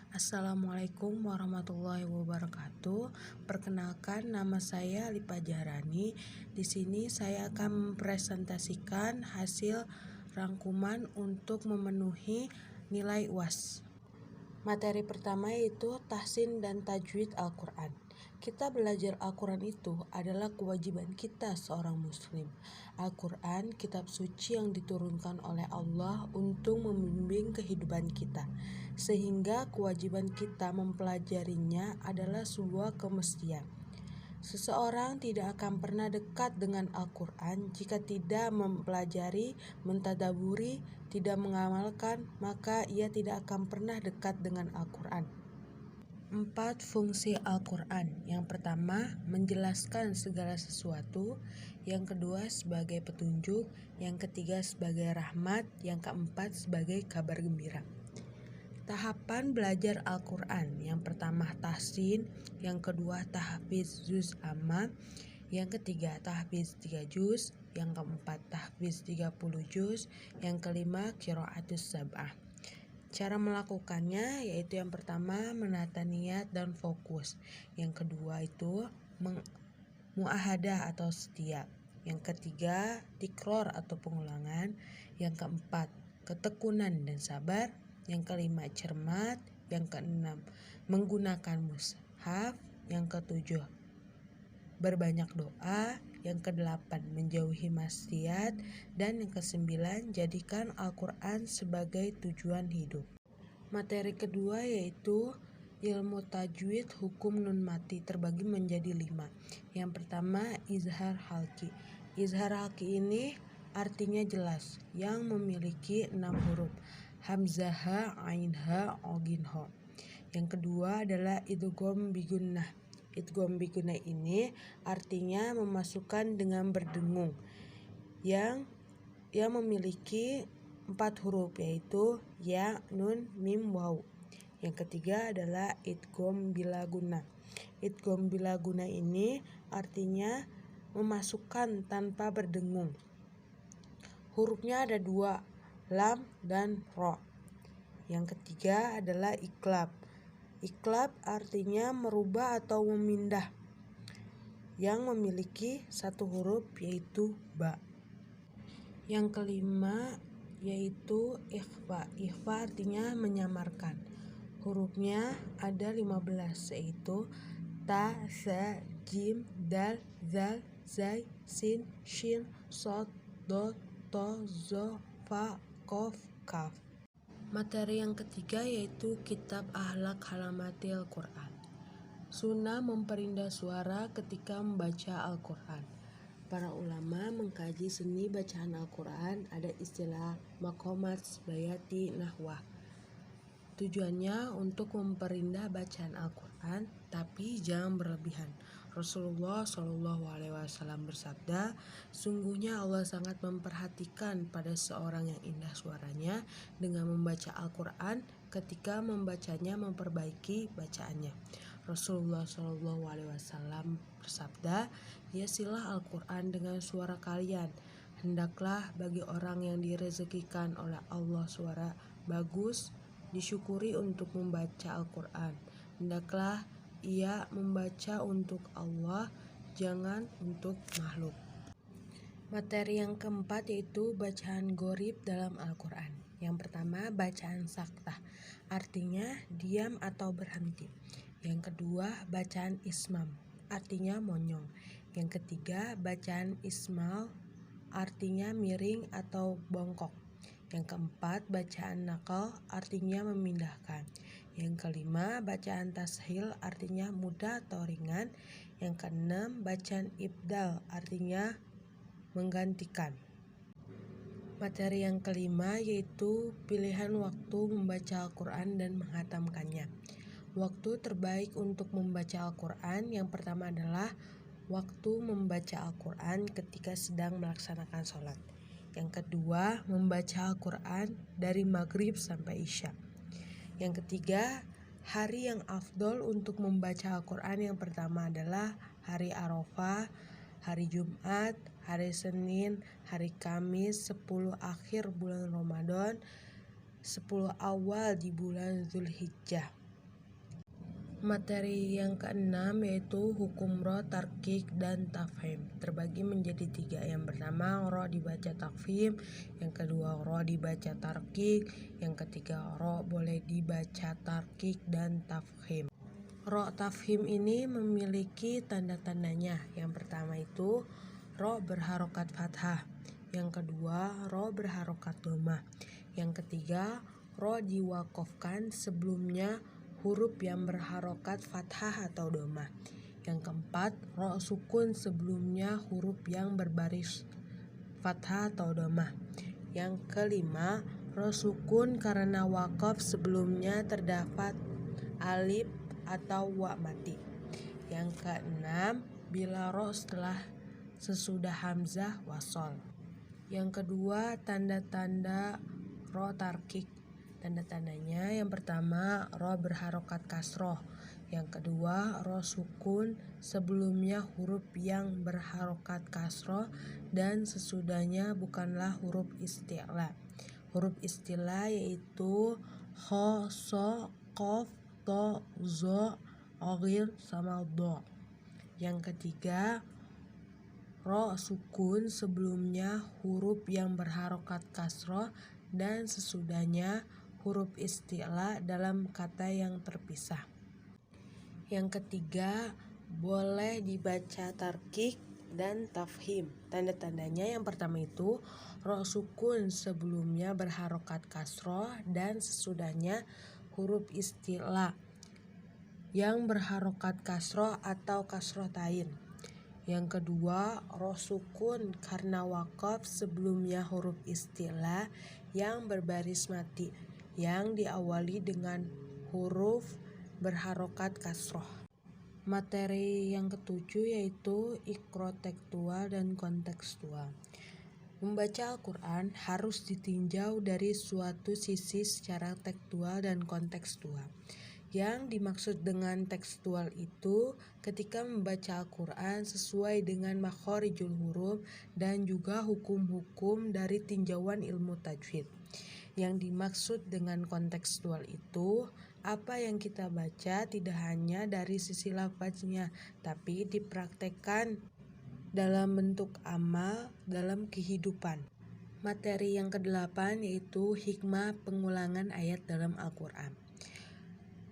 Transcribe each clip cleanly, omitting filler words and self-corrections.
Assalamualaikum warahmatullahi wabarakatuh. Perkenalkan, nama saya Lipa Jahrani. Di sini saya akan mempresentasikan hasil rangkuman untuk memenuhi nilai UAS. Materi pertama yaitu tahsin dan tajwid Al-Quran. Kita belajar Al-Quran itu adalah kewajiban kita seorang muslim. Al-Quran, kitab suci yang diturunkan oleh Allah untuk membimbing kehidupan kita. Sehingga kewajiban kita mempelajarinya adalah sebuah kemestian. Seseorang tidak akan pernah dekat dengan Al-Quran jika tidak mempelajari, mentadaburi, tidak mengamalkan, maka ia tidak akan pernah dekat dengan Al-Quran. 4 fungsi Al-Quran. Yang pertama, menjelaskan segala sesuatu. Yang kedua, sebagai petunjuk. Yang ketiga, sebagai rahmat. Yang keempat, sebagai kabar gembira. Tahapan belajar Al-Quran. Yang pertama tahsin, yang kedua tahfiz juz amma, yang ketiga tahfiz 3 juz, yang keempat tahfiz 30 juz, yang kelima qiraatus sab'ah. Cara melakukannya yaitu yang pertama menata niat dan fokus, yang kedua itu muahadah atau setia, yang ketiga tikror atau pengulangan, yang keempat ketekunan dan sabar, yang kelima cermat, yang keenam menggunakan mushaf, yang ketujuh berbanyak doa, yang kedelapan menjauhi maksiat, dan yang kesembilan jadikan Al-Quran sebagai tujuan hidup. Materi kedua yaitu ilmu tajwid hukum nun mati terbagi menjadi 5. Yang pertama izhar halki. Izhar halki ini artinya jelas, yang memiliki 6 huruf. Hamzah, ha, ain, ha, ogin, ho. Yang kedua adalah idgham bigunnah. Idgham bigunnah ini artinya memasukkan dengan berdengung, yang memiliki 4 huruf yaitu ya, nun, mim, waw. Yang ketiga adalah idgham bila gunnah. Idgham bila gunnah ini artinya memasukkan tanpa berdengung. Hurufnya ada 2, lam dan ro. Yang ketiga adalah iqlab. Iqlab artinya merubah atau memindah, yang memiliki 1 huruf yaitu ba. Yang kelima yaitu ikhfa. Ikhfa artinya menyamarkan. Hurufnya ada 15 yaitu ta, sa, jim, dal, zal, zai, sin, shin, shod, dot, to, zo, fa, kof, kaf. Materi yang ketiga yaitu kitab Akhlak Halamatil Quran. Sunnah memperindah suara ketika membaca Al-Quran. Para ulama mengkaji seni bacaan Al-Quran, ada istilah maqamat bayati nahwah. Tujuannya untuk memperindah bacaan Al-Quran, tapi jangan berlebihan. Rasulullah SAW bersabda, sungguhnya Allah sangat memperhatikan pada seorang yang indah suaranya dengan membaca Al-Quran, ketika membacanya memperbaiki bacaannya. Rasulullah SAW bersabda, hiasilah Al-Quran dengan suara kalian. Hendaklah bagi orang yang direzekikan oleh Allah suara bagus, disyukuri untuk membaca Al-Quran. Hendaklah ia membaca untuk Allah, jangan untuk makhluk. Materi yang keempat yaitu bacaan gharib dalam Al-Quran. Yang pertama bacaan saktah, artinya diam atau berhenti. Yang kedua bacaan ismam, artinya monyong. Yang ketiga bacaan ismal, artinya miring atau bongkok. Yang keempat bacaan nakal, artinya memindahkan. Yang kelima bacaan tashil, artinya mudah atau ringan. Yang keenam bacaan ibdal, artinya menggantikan. Materi yang kelima yaitu pilihan waktu membaca Al-Quran dan menghatamkannya. Waktu terbaik untuk membaca Al-Quran yang pertama adalah waktu membaca Al-Quran ketika sedang melaksanakan sholat. Yang kedua, membaca Al-Quran dari maghrib sampai isya. Yang ketiga, hari yang afdol untuk membaca Al-Quran yang pertama adalah hari Arafah, hari Jumat, hari Senin, hari Kamis, 10 akhir bulan Ramadan, 10 awal di bulan Zulhijjah. Materi yang keenam yaitu hukum ro, tarkik, dan tafhim. Terbagi menjadi 3. Yang pertama ro dibaca takfim, yang kedua ro dibaca tarkik, yang ketiga ro boleh dibaca tarkik dan tafhim. Ro tafhim ini memiliki tanda-tandanya. Yang pertama itu ro berharokat fathah, yang kedua ro berharokat dhammah, yang ketiga ro diwakofkan sebelumnya huruf yang berharokat fathah atau dhammah, yang keempat ro sukun sebelumnya huruf yang berbaris fathah atau dhammah, yang kelima ro sukun karena wakof sebelumnya terdapat alif atau wa mati, yang keenam bila ro setelah sesudah hamzah wasol. Yang kedua tanda-tanda ro tarkik. Tanda-tandanya yang pertama ro berharokat kasroh, yang kedua ro sukun sebelumnya huruf yang berharokat kasroh dan sesudahnya bukanlah huruf isti'la. Huruf isti'la yaitu kho, so, kof, to, zo, ogir, sama do. Yang ketiga ro sukun sebelumnya huruf yang berharokat kasroh dan sesudahnya huruf isti'la dalam kata yang terpisah. Yang ketiga boleh dibaca tarkik dan tafhim. Tanda-tandanya yang pertama itu ro sukun sebelumnya berharokat kasroh dan sesudahnya huruf isti'la yang berharokat kasroh atau kasroh tain. Yang kedua ro sukun karena wakof sebelumnya huruf isti'la yang berbaris mati yang diawali dengan huruf berharokat kasroh. Materi yang ketujuh yaitu ikro tekstual dan kontekstual. Membaca Al-Quran harus ditinjau dari suatu sisi secara tekstual dan kontekstual. Yang dimaksud dengan tekstual itu ketika membaca Al-Quran sesuai dengan makhorijul huruf dan juga hukum-hukum dari tinjauan ilmu tajwid. Yang dimaksud dengan kontekstual itu apa yang kita baca tidak hanya dari sisi lafaznya, tapi dipraktekkan dalam bentuk amal dalam kehidupan. Materi yang kedelapan yaitu hikmah pengulangan ayat dalam Al-Quran.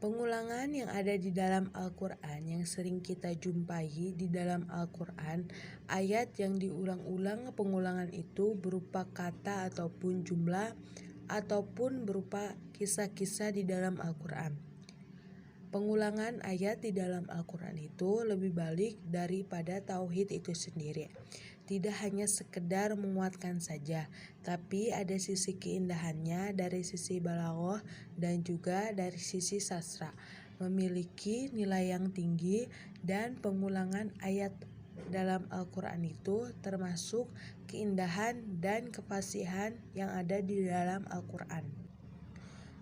Pengulangan yang ada di dalam Al-Quran yang sering kita jumpai di dalam Al-Quran, ayat yang diulang-ulang pengulangan itu berupa kata ataupun jumlah ataupun berupa kisah-kisah di dalam Al-Quran. Pengulangan ayat di dalam Al-Quran itu lebih balik daripada tauhid itu sendiri. Tidak hanya sekedar menguatkan saja, tapi ada sisi keindahannya dari sisi balaghah dan juga dari sisi sastra. Memiliki nilai yang tinggi dan pengulangan ayat dalam Al-Quran itu termasuk keindahan dan kefasihan yang ada di dalam Al-Quran.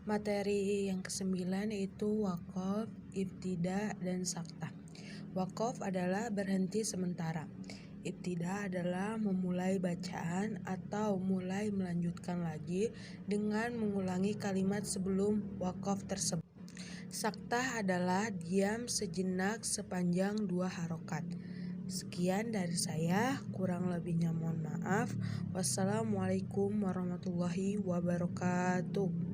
Materi yang kesembilan yaitu wakof, ibtida, dan saktah. Wakof adalah berhenti sementara. Ibtida adalah memulai bacaan atau mulai melanjutkan lagi dengan mengulangi kalimat sebelum wakof tersebut. Saktah adalah diam sejenak sepanjang 2 harokat. Sekian dari saya, kurang lebihnya mohon maaf. Wassalamualaikum warahmatullahi wabarakatuh.